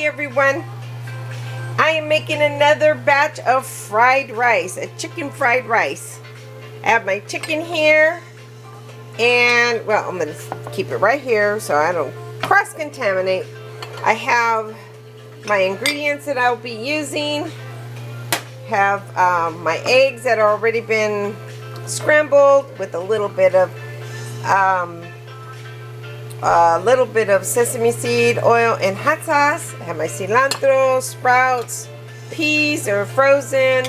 everyone. I am making another batch of fried rice, a chicken fried rice. I have my chicken here, and well, I'm going to keep it right here so I don't cross-contaminate. I have my ingredients that I'll be using. Have my eggs that are already been scrambled with a little bit of sesame seed oil and hot sauce. I have my cilantro, sprouts, peas are frozen.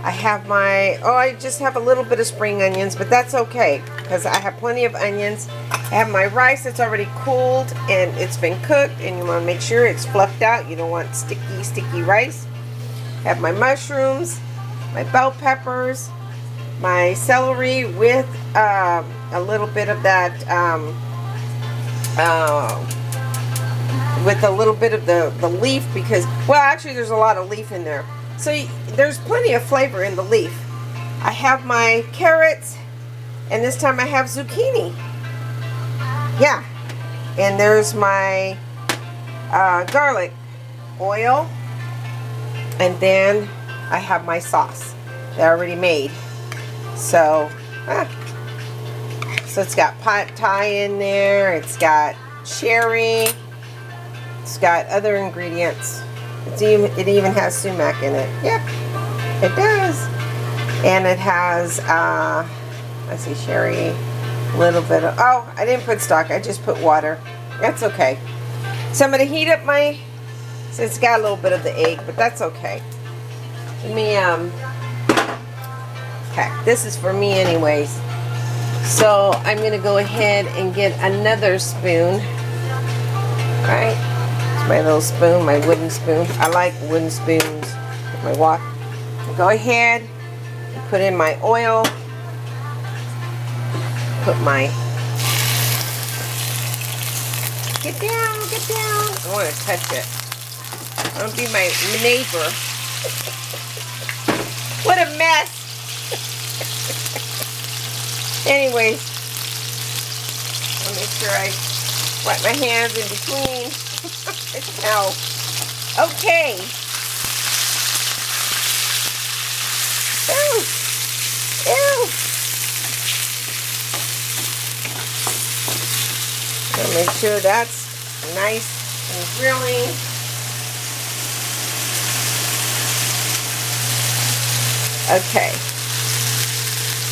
I have my, I just have a little bit of spring onions, but that's okay because I have plenty of onions. I have my rice that's already cooled and it's been cooked, and you want to make sure it's fluffed out. You don't want sticky rice. I have my mushrooms, my bell peppers, my celery with a little bit of that with a little bit of the leaf, because, well, actually there's a lot of leaf in there, so there's plenty of flavor in the leaf. I have my carrots, and this time I have zucchini. Yeah, and there's my garlic oil, and then I have my sauce that I already made. So so it's got pot thai in there, it's got cherry, it's got other ingredients. It even has sumac in it. Yep, it does. And it has, let's see, cherry, a little bit of, oh, I didn't put stock, I just put water. That's okay. So I'm going to heat up my, so it's got a little bit of the egg, but that's okay. Let me, okay, this is for me anyways. So I'm going to go ahead and get another spoon. Right? It's my little spoon, my wooden spoon. I like wooden spoons. My wok. Go ahead and put in my oil. Put my, get down, get down. I want to touch it. Don't be my neighbor. What a mess. Anyways, I'll make sure I wipe my hands in between. Now, okay. Ew. Ew. I'll make sure that's nice and grilling. Okay.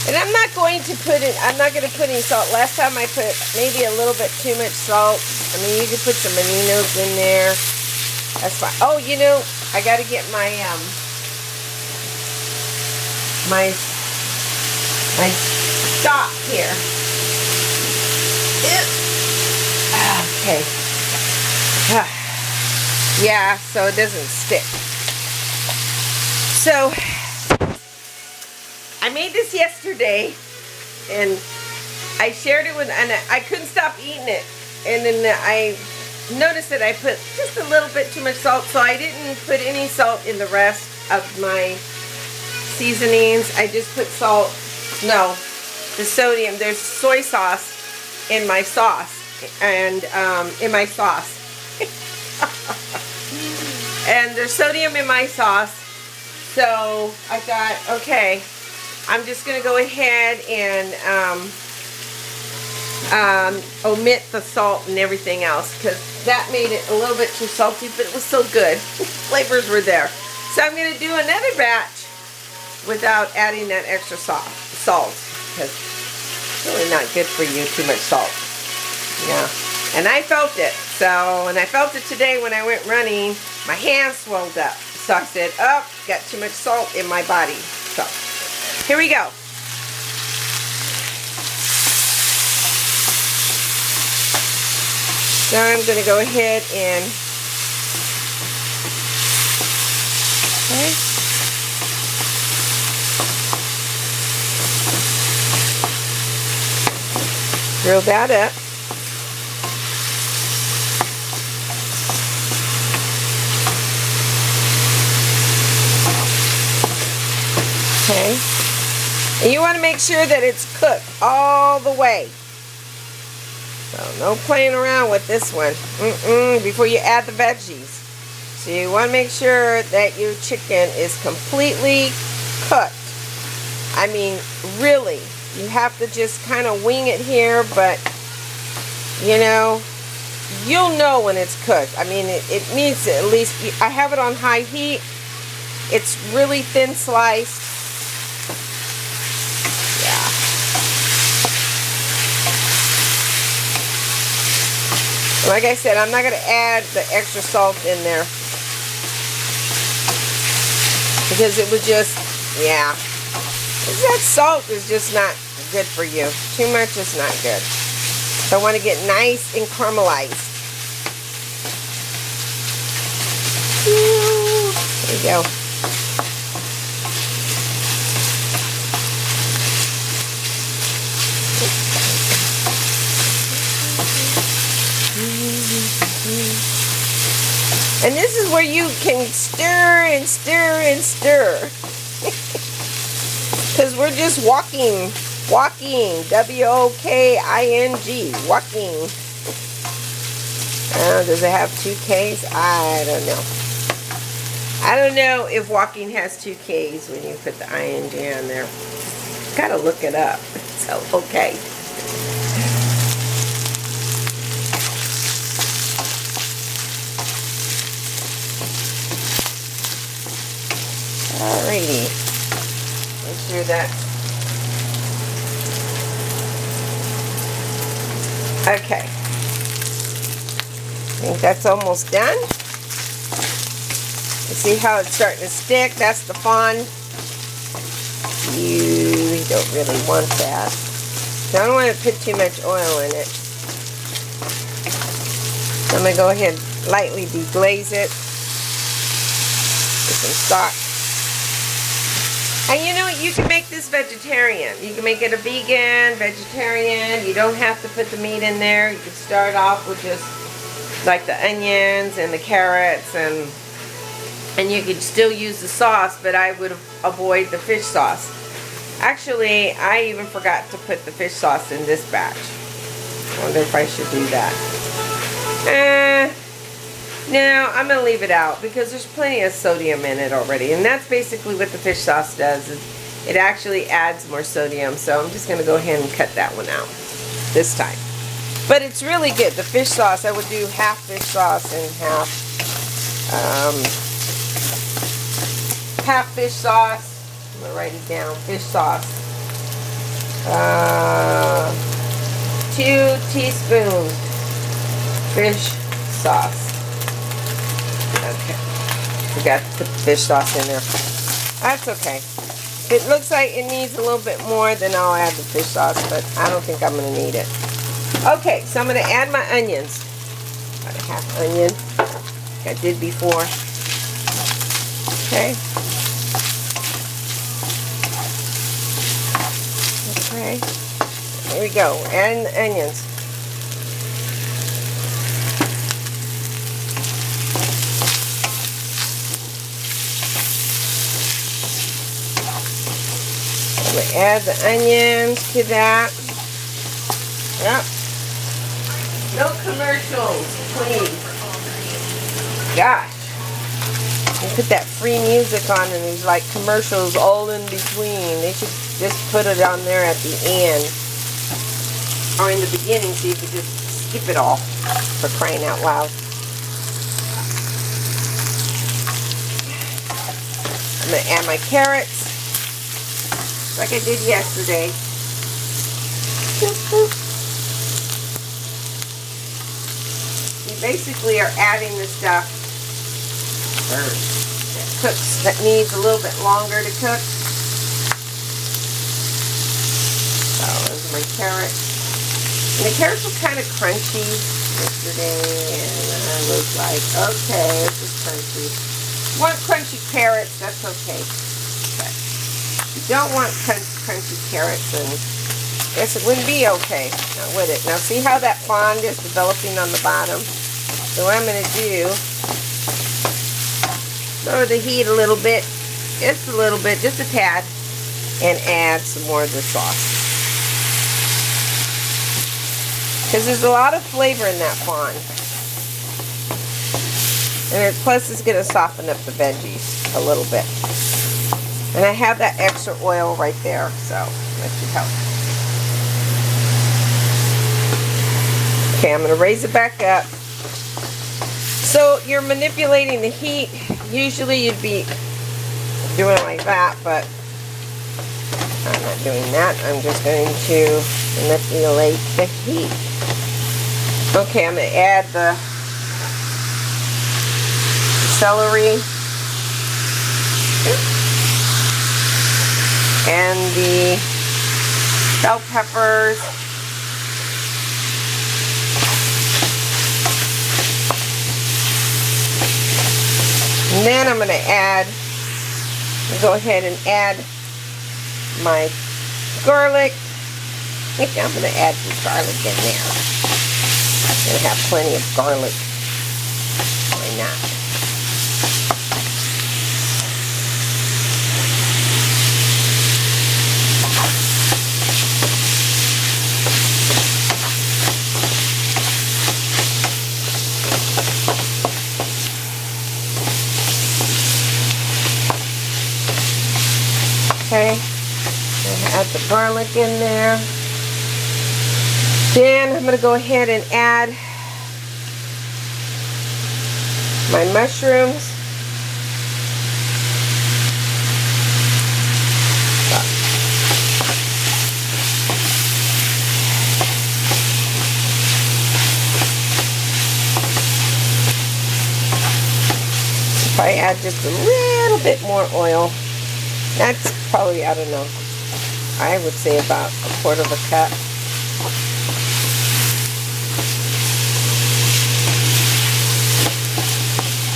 And I'm not going to put any salt. Last time I put maybe a little bit too much salt. I mean, you could put some aminos in there. That's fine. Oh, you know, I got to get my my stock here. Okay. Yeah, so it doesn't stick. So I made this yesterday, and I shared it with, and I couldn't stop eating it. And then I noticed that I put just a little bit too much salt, so I didn't put any salt in the rest of my seasonings. I just put salt, no, the sodium. There's soy sauce in my sauce, and in my sauce. And there's sodium in my sauce, so I thought, okay, I'm just going to go ahead and omit the salt and everything else, because that made it a little bit too salty, but it was so good. Flavors were there. So I'm going to do another batch without adding that extra salt, because it's really not good for you, too much salt. Yeah. And I felt it. So, and I felt it today when I went running. My hands swelled up. So I said, oh, got too much salt in my body. So here we go. So I'm going to go ahead and, okay. Grill that up. Okay. And you want to make sure that it's cooked all the way. So no playing around with this one. Before you add the veggies. So you want to make sure that your chicken is completely cooked. I mean, really, you have to just kind of wing it here, but you know, you'll know when it's cooked. I mean, it needs to at least, I have it on high heat. It's really thin sliced. Yeah. Like I said, I'm not going to add the extra salt in there, because it was just, yeah. That salt is just not good for you. Too much is not good. So I want to get nice and caramelized. There you go. And this is where you can stir and stir and stir. Because we're just walking, W-O-K-I-N-G, walking. Does it have 2 K's? I don't know. I don't know if walking has 2 K's when you put the I-N-G on there. Gotta look it up. So, okay. Alrighty. Make sure that. Okay. I think that's almost done. You see how it's starting to stick? That's the fond. You don't really want that. So I don't want to put too much oil in it. So I'm going to go ahead and lightly deglaze it with some stock. And you know, you can make this vegetarian. You can make it a vegan, vegetarian. You don't have to put the meat in there. You can start off with just like the onions and the carrots, and you could still use the sauce, but I would avoid the fish sauce. Actually, I even forgot to put the fish sauce in this batch. I wonder if I should do that. No, I'm going to leave it out because there's plenty of sodium in it already. And that's basically what the fish sauce does. Is it actually adds more sodium. So I'm just going to go ahead and cut that one out this time. But it's really good. The fish sauce, I would do half fish sauce and half fish sauce. I'm going to write it down. Fish sauce. 2 teaspoons fish sauce. Okay. Forgot to put the fish sauce in there. That's okay. If it looks like it needs a little bit more, then I'll add the fish sauce, but I don't think I'm going to need it. Okay, so I'm going to add my onions. About a half onion, like I did before. Okay. Okay. There we go. Adding the onions. I'm going to add the onions to that. Yep. No commercials, please. Gosh. You put that free music on and there's like commercials all in between. They should just put it on there at the end. Or in the beginning so you could just skip it all, for crying out loud. I'm going to add my carrots. Like I did yesterday. You basically are adding the stuff that needs a little bit longer to cook. So those are my carrots. And the carrots were kind of crunchy yesterday, and I was like, okay, this is crunchy. If you want crunchy carrots, that's okay. If you don't want crunchy carrots, then I guess it wouldn't be okay. Not would it? Now see how that fond is developing on the bottom? So what I'm going to do, lower the heat a little bit, just a little bit, just a tad, and add some more of the sauce. Because there's a lot of flavor in that fond. And plus it's going to soften up the veggies a little bit. And I have that extra oil right there, so that should help. Okay, I'm going to raise it back up. So you're manipulating the heat. Usually you'd be doing it like that, but I'm not doing that. I'm just going to manipulate the heat. Okay, I'm going to add the celery and the bell peppers. And then I'm going to go ahead and add my garlic. I think I'm going to add some garlic in there. I'm going to have plenty of garlic. Why not? Okay, add the garlic in there. Then I'm going to go ahead and add my mushrooms. If I add just a little bit more oil, that's probably, I don't know, I would say about 1/4 cup.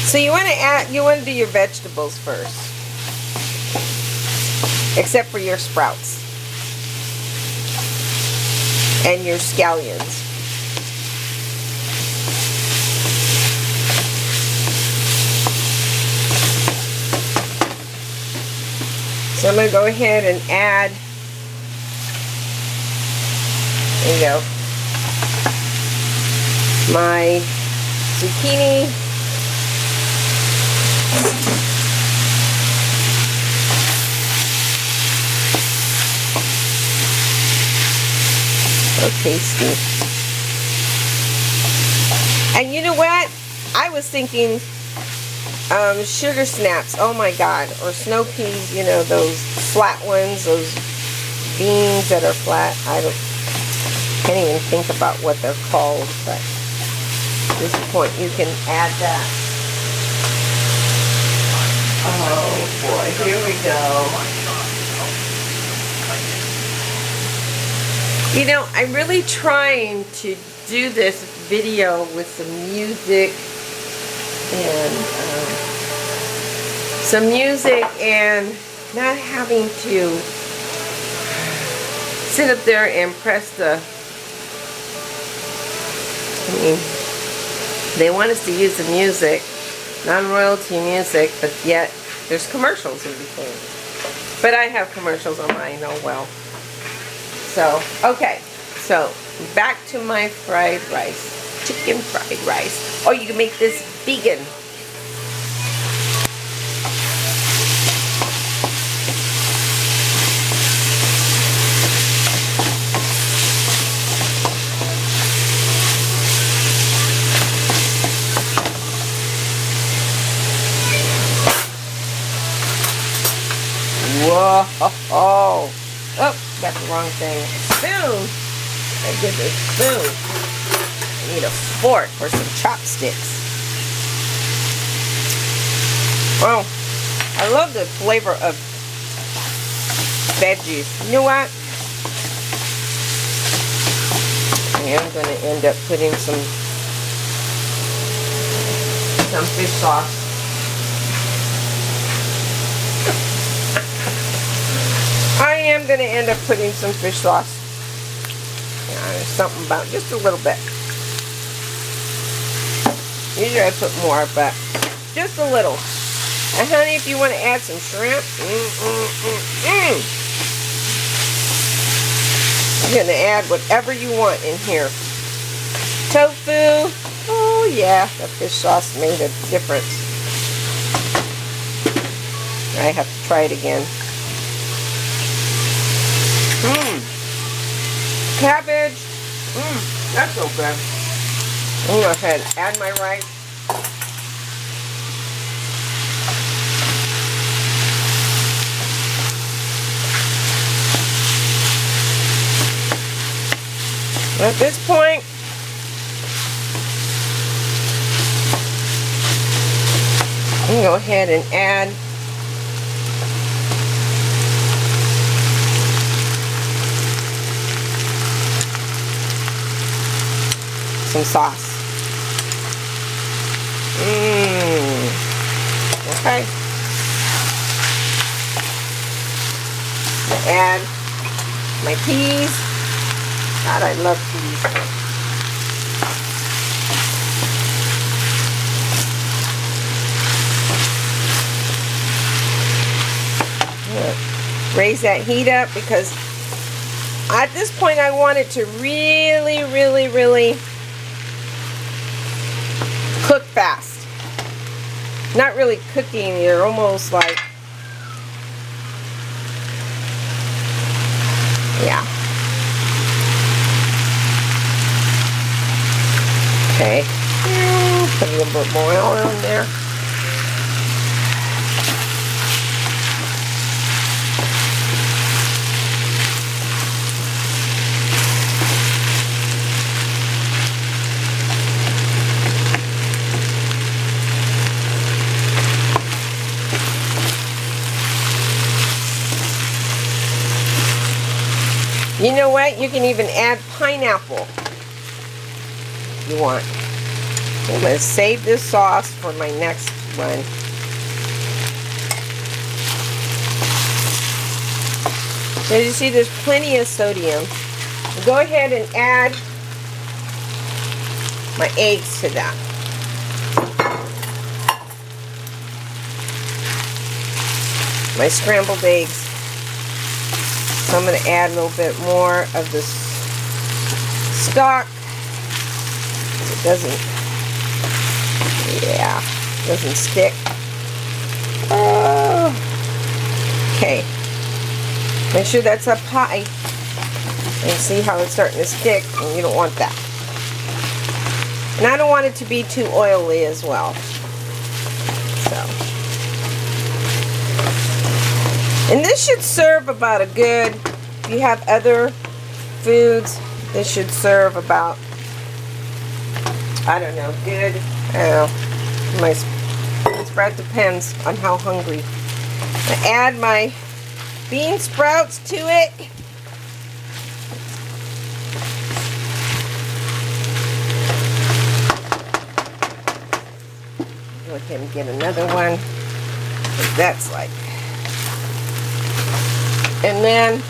So you want to do your vegetables first, except for your sprouts and your scallions. So I'm going to go ahead and add, there you go, my zucchini. So tasty. And you know what? I was thinking sugar snaps, oh my god, or snow peas, you know, those flat ones, those beans that are flat. Can't even think about what they're called, but at this point you can add that. Oh boy, here we go. You know, I'm really trying to do this video with some music and not having to sit up there and press the, I mean, they want us to use the music, non-royalty music, but yet there's commercials in between. But I have commercials on mine, oh well. So, okay, so back to my fried rice, chicken fried rice. Oh, you can make this vegan. Whoa! Oh, got the wrong thing. Spoon. I get the spoon. I need a fork or some chopsticks. Well, I love the flavor of veggies. You know what? I am going to end up putting some fish sauce. I am going to end up putting some fish sauce. Yeah, there's something about just a little bit. Usually I put more, but just a little. And honey, if you want to add some shrimp, you're going to add whatever you want in here. Tofu, oh Oh yeah, the fish sauce made a difference. I have to try it again. Cabbage. That's so good. I'm gonna go ahead and add my rice. At this point, I'm going to go ahead and add some sauce. Okay. Add my peas. God, I love peas. Raise that heat up because at this point I want it to really, really, really cook fast. Not really cooking, you're almost like, yeah. Okay, put a little bit more oil in there. You know what? You can even add pineapple if you want. I'm going to save this sauce for my next one. So as you see, there's plenty of sodium. Go ahead and add my eggs to that. My scrambled eggs. So I'm going to add a little bit more of this stock. It doesn't stick. Okay. Make sure that's up high. And see how it's starting to stick, and you don't want that. And I don't want it to be too oily as well. So. And this should serve about a good, if you have other foods, this should serve about, I don't know, good, my spread depends on how hungry. I add my bean sprouts to it. Go ahead and get another one. That's like, and then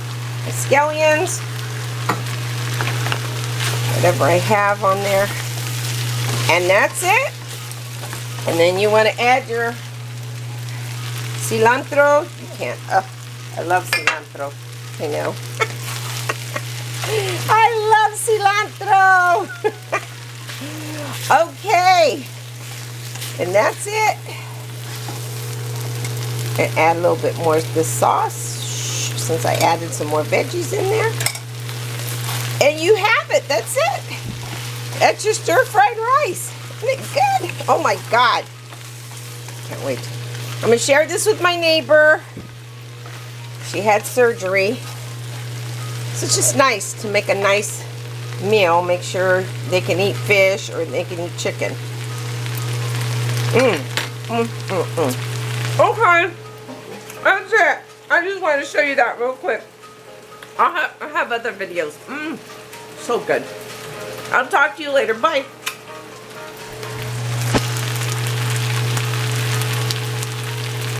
the scallions, whatever I have on there, and that's it. And then you want to add your cilantro. You can't. I love cilantro. I know. I love cilantro. Okay, and that's it. And add a little bit more of this sauce, since I added some more veggies in there. And you have it. That's it. That's your stir-fried rice. Isn't it good? Oh my God. Can't wait. I'm going to share this with my neighbor. She had surgery. So it's just nice to make a nice meal. Make sure they can eat fish or they can eat chicken. Okay. That's it. I just wanted to show you that real quick. I have other videos. So good. I'll talk to you later. Bye.